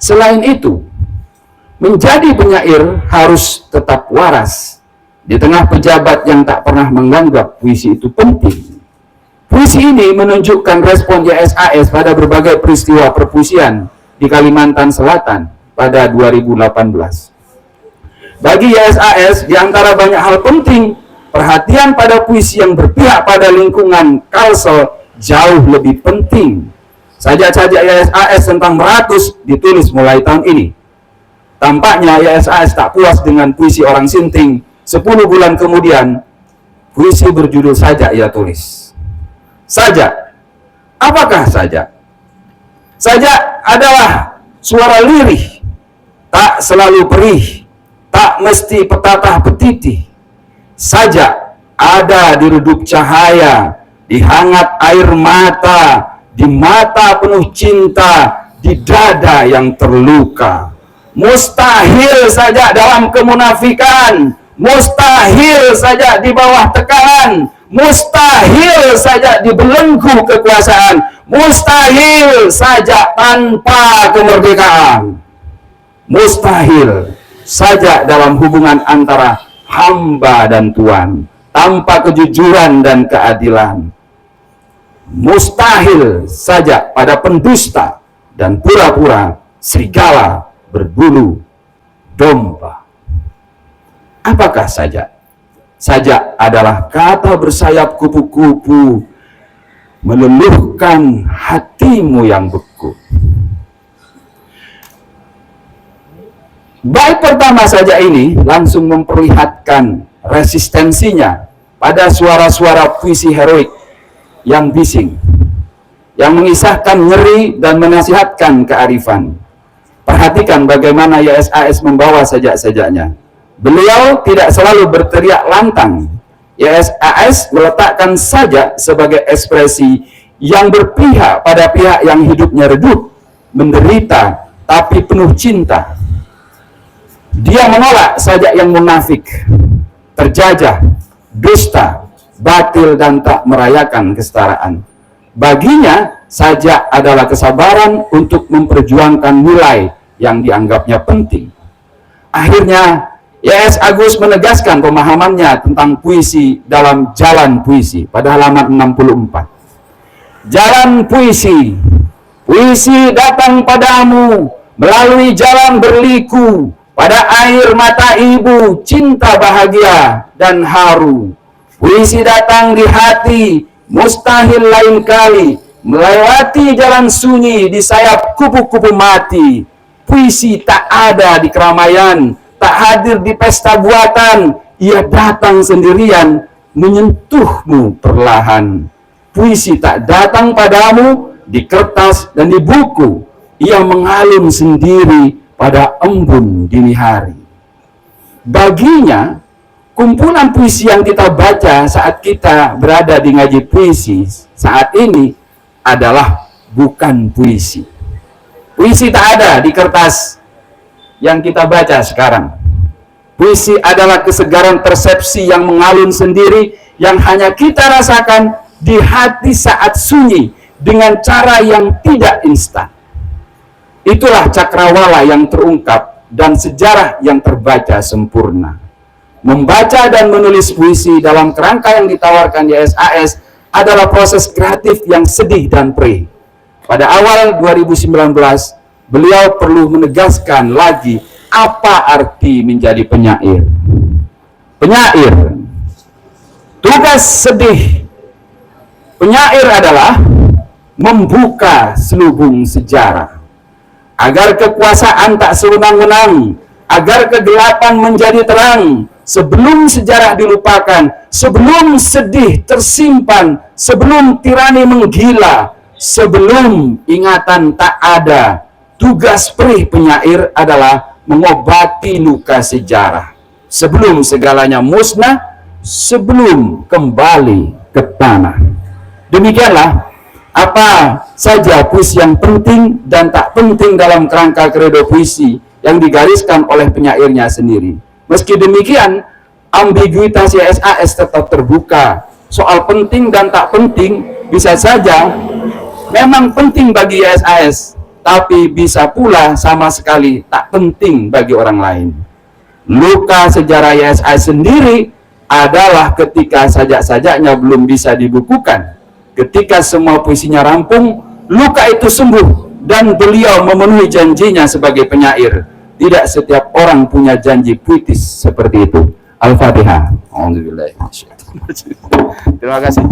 Selain itu, menjadi penyair harus tetap waras di tengah pejabat yang tak pernah menganggap puisi itu penting. Puisi ini menunjukkan respon YSAS pada berbagai peristiwa perpuisian di Kalimantan Selatan pada 2018. Bagi YSAS, di antara banyak hal penting, perhatian pada puisi yang berpihak pada lingkungan Kalsel jauh lebih penting. Sajak-sajak YSAS tentang Meratus ditulis mulai tahun ini. Tampaknya YSAS tak puas dengan puisi orang Sinting. 10 bulan kemudian, puisi berjudul Sajak ia tulis. Sajak. Apakah sajak? Sajak adalah suara lirih, tak selalu perih, tak mesti petatah petitih. Sajak ada di redup cahaya, di hangat air mata, di mata penuh cinta, di dada yang terluka. Mustahil saja dalam kemunafikan, mustahil saja di bawah tekanan, mustahil saja dibelenggu kekuasaan, mustahil saja tanpa kemerdekaan, mustahil saja dalam hubungan antara hamba dan Tuhan tanpa kejujuran dan keadilan, mustahil saja pada pendusta dan pura-pura serigala berbulu domba. Apakah sajak? Sajak adalah kata bersayap kupu-kupu meluluhkan hatimu yang beku. Bait pertama saja ini langsung memperlihatkan resistensinya pada suara-suara puisi heroik yang bising, yang mengisahkan nyeri dan menasihatkan kearifan. Perhatikan bagaimana YSAS membawa sajak-sajaknya. Beliau tidak selalu berteriak lantang. YSAS meletakkan sajak sebagai ekspresi yang berpihak pada pihak yang hidupnya redup, menderita, tapi penuh cinta. Dia menolak sajak yang munafik, terjajah, dusta, batil, dan tak merayakan kesetaraan. Baginya, sajak adalah kesabaran untuk memperjuangkan nilai yang dianggapnya penting. Akhirnya, YS Agus menegaskan pemahamannya tentang puisi dalam Jalan Puisi pada halaman 64. Jalan puisi, puisi datang padamu melalui jalan berliku, pada air mata ibu, cinta bahagia dan haru. Puisi datang di hati, mustahil lain kali, melewati jalan sunyi di sayap kupu-kupu mati. Puisi tak ada di keramaian, tak hadir di pesta buatan, ia datang sendirian, menyentuhmu perlahan. Puisi tak datang padamu di kertas dan di buku, ia mengalun sendiri pada embun dini hari. Baginya, kumpulan puisi yang kita baca saat kita berada di ngaji puisi saat ini adalah bukan puisi. Puisi tak ada di kertas yang kita baca sekarang. Puisi adalah kesegaran persepsi yang mengalun sendiri, yang hanya kita rasakan di hati saat sunyi dengan cara yang tidak instan. Itulah cakrawala yang terungkap dan sejarah yang terbaca sempurna. Membaca dan menulis puisi dalam kerangka yang ditawarkan YSAS adalah proses kreatif yang sedih dan perih. Pada awal 2019, beliau perlu menegaskan lagi apa arti menjadi penyair. Penyair, tugas sedih. Penyair adalah membuka selubung sejarah, agar kekuasaan tak sewenang-wenang, agar kegelapan menjadi terang, sebelum sejarah dilupakan, sebelum sedih tersimpan, sebelum tirani menggila, sebelum ingatan tak ada. Tugas perih penyair adalah mengobati luka sejarah, sebelum segalanya musnah, sebelum kembali ke tanah. Demikianlah apa saja puisi yang penting dan tak penting dalam kerangka kredo puisi yang digariskan oleh penyairnya sendiri. Meski demikian, ambiguitas YSAS tetap terbuka. Soal penting dan tak penting bisa saja memang penting bagi YSAS, tapi bisa pula sama sekali tak penting bagi orang lain. Luka sejarah YSI sendiri adalah ketika sajak-sajaknya belum bisa dibukukan. Ketika semua puisinya rampung, luka itu sembuh dan beliau memenuhi janjinya sebagai penyair. Tidak setiap orang punya janji puitis seperti itu. Al-Fatihah. Alhamdulillah. Terima kasih.